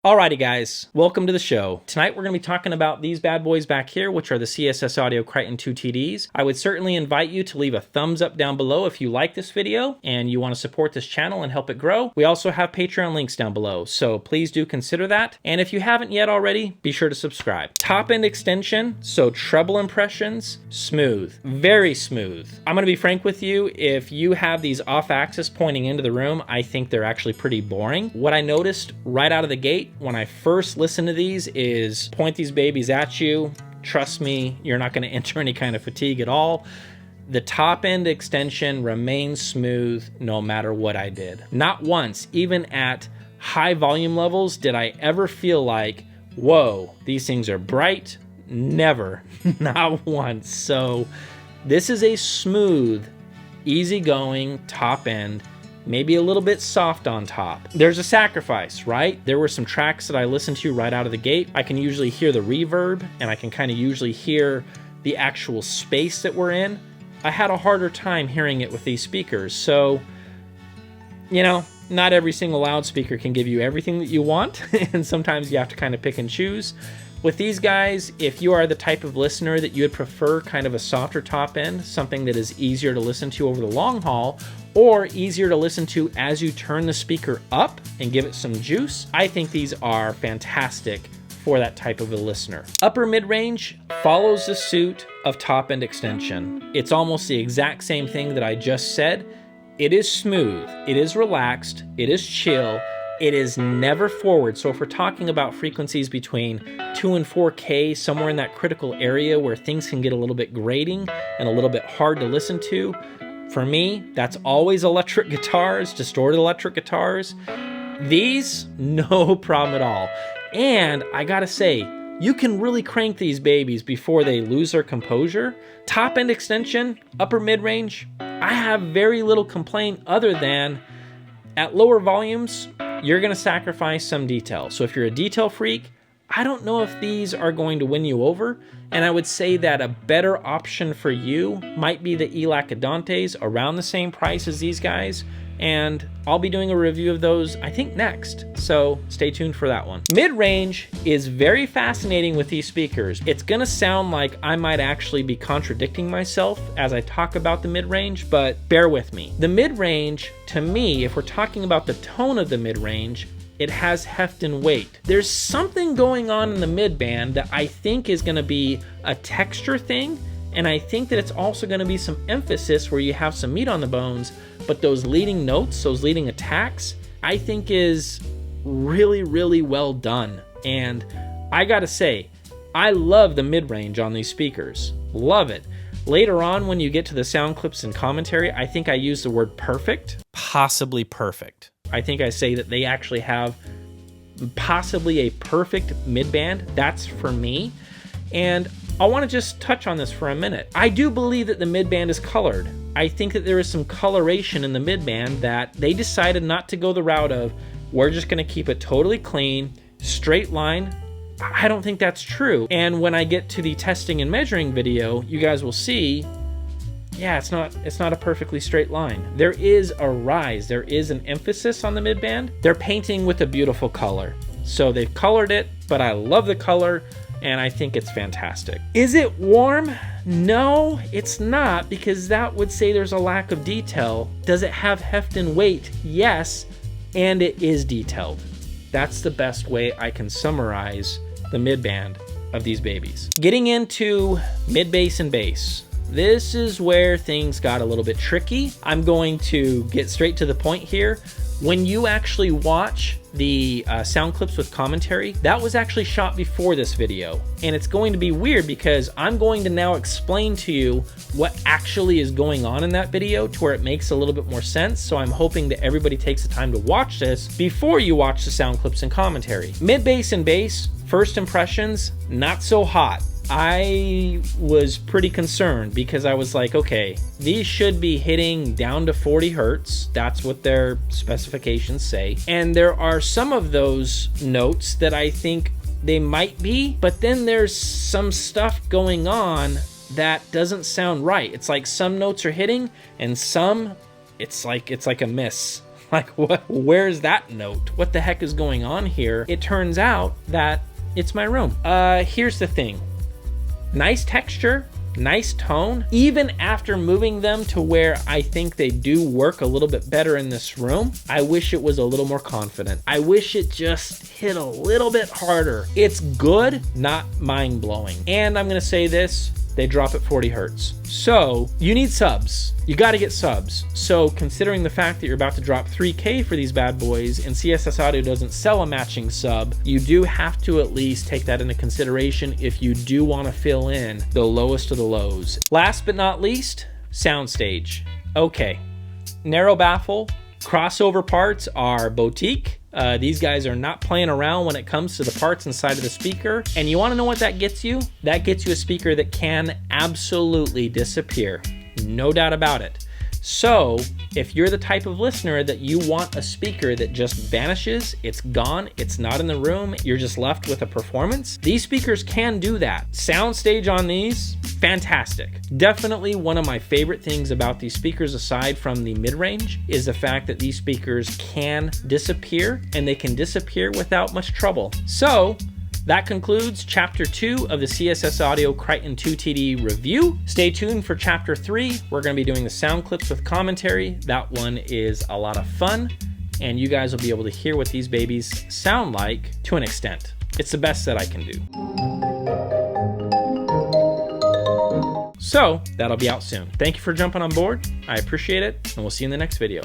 Alrighty guys, welcome to the show. Tonight we're going to be talking about these bad boys back here, which are the CSS-Audio Criton 2TDs. I would certainly invite you to leave a thumbs up down below if you like this video and you want to support this channel and help it grow. We also have Patreon links down below, so please do consider that. And if you haven't yet already, be sure to subscribe. Top end extension, so treble impressions, smooth, very smooth. I'm going to be frank with you, if you have these off axis pointing into the room, I think they're actually pretty boring. What I noticed right out of the gate when I first listened to these is point these babies at you. Trust me, you're not going to enter any kind of fatigue at all. The top end extension remains smooth no matter what I did. Not once, even at high volume levels, did I ever feel like, whoa, these things are bright. Never, not once. So this is a smooth, easygoing top end. Maybe a little bit soft on top. There's a sacrifice, right? There were some tracks that I listened to right out of the gate. I can usually hear the reverb and I can kind of usually hear the actual space that we're in. I had a harder time hearing it with these speakers. So, you know, not every single loudspeaker can give you everything that you want. And sometimes you have to kind of pick and choose. With these guys, if you are the type of listener that you would prefer kind of a softer top end, something that is easier to listen to over the long haul, or easier to listen to as you turn the speaker up and give it some juice, I think these are fantastic for that type of a listener. Upper mid-range follows the suit of top end extension. It's almost the exact same thing that I just said. It is smooth, it is relaxed, it is chill, it is never forward. So if we're talking about frequencies between 2 and 4K, somewhere in that critical area where things can get a little bit grating and a little bit hard to listen to, for me, that's always electric guitars, distorted electric guitars. These, no problem at all. And I gotta say, you can really crank these babies before they lose their composure. Top end extension, upper mid-range, I have very little complaint other than at lower volumes, you're gonna sacrifice some detail. So if you're a detail freak, I don't know if these are going to win you over, and I would say that a better option for you might be the ELAC Adantes, around the same price as these guys, and I'll be doing a review of those, I think, next, so stay tuned for that one. Mid-range is very fascinating with these speakers. It's gonna sound like I might actually be contradicting myself as I talk about the mid-range, but bear with me. The mid-range, to me, if we're talking about the tone of the mid-range, it has heft and weight. There's something going on in the mid-band that I think is gonna be a texture thing, and I think that it's also gonna be some emphasis where you have some meat on the bones, but those leading notes, those leading attacks, I think is really, really well done. And I gotta say, I love the mid-range on these speakers. Love it. Later on, when you get to the sound clips and commentary, I think I use the word perfect, possibly perfect. I think I say that they actually have possibly a perfect mid-band. That's for me. And I want to just touch on this for a minute. I do believe that the mid-band is colored. I think that there is some coloration in the mid-band that they decided not to go the route of, we're just going to keep it totally clean, straight line. I don't think that's true. And when I get to the testing and measuring video, you guys will see, yeah, it's not a perfectly straight line. There is a rise, there is an emphasis on the mid-band. They're painting with a beautiful color. So they've colored it, but I love the color and I think it's fantastic. Is it warm? No, it's not, because that would say there's a lack of detail. Does it have heft and weight? Yes, and it is detailed. That's the best way I can summarize the mid-band of these babies. Getting into mid-bass and bass. This is where things got a little bit tricky. I'm going to get straight to the point here. When you actually watch the sound clips with commentary, that was actually shot before this video. And it's going to be weird because I'm going to now explain to you what actually is going on in that video to where it makes a little bit more sense. So I'm hoping that everybody takes the time to watch this before you watch the sound clips and commentary. Mid-bass and bass, first impressions, not so hot. I was pretty concerned because I was like, okay, these should be hitting down to 40 hertz. That's what their specifications say. And there are some of those notes that I think they might be, but then there's some stuff going on that doesn't sound right. It's like some notes are hitting and some, it's like a miss. Like, what? Where's that note? What the heck is going on here? It turns out that it's my room. Here's the thing. Nice texture, nice tone. Even after moving them to where I think they do work a little bit better in this room, I wish it was a little more confident. I wish it just hit a little bit harder. It's good, not mind-blowing. And I'm gonna say this, they drop at 40 hertz. So you need subs. You gotta get subs. So considering the fact that you're about to drop 3K for these bad boys and CSS Audio doesn't sell a matching sub, you do have to at least take that into consideration if you do wanna fill in the lowest of the lows. Last but not least, Soundstage. Okay, narrow baffle, crossover parts are boutique. These guys are not playing around when it comes to the parts inside of the speaker. And you wanna know what that gets you? That gets you a speaker that can absolutely disappear. No doubt about it. So if you're the type of listener that you want a speaker that just vanishes, it's gone, it's not in the room, you're just left with a performance, these speakers can do that. Soundstage on these, fantastic. Definitely one of my favorite things about these speakers, aside from the mid-range, is the fact that these speakers can disappear, and they can disappear without much trouble. So that concludes Chapter 2 of the CSS Audio Criton 2TD review. Stay tuned for Chapter 3. We're going to be doing the sound clips with commentary. That one is a lot of fun, and you guys will be able to hear what these babies sound like to an extent. It's the best that I can do. So that'll be out soon. Thank you for jumping on board. I appreciate it, and we'll see you in the next video.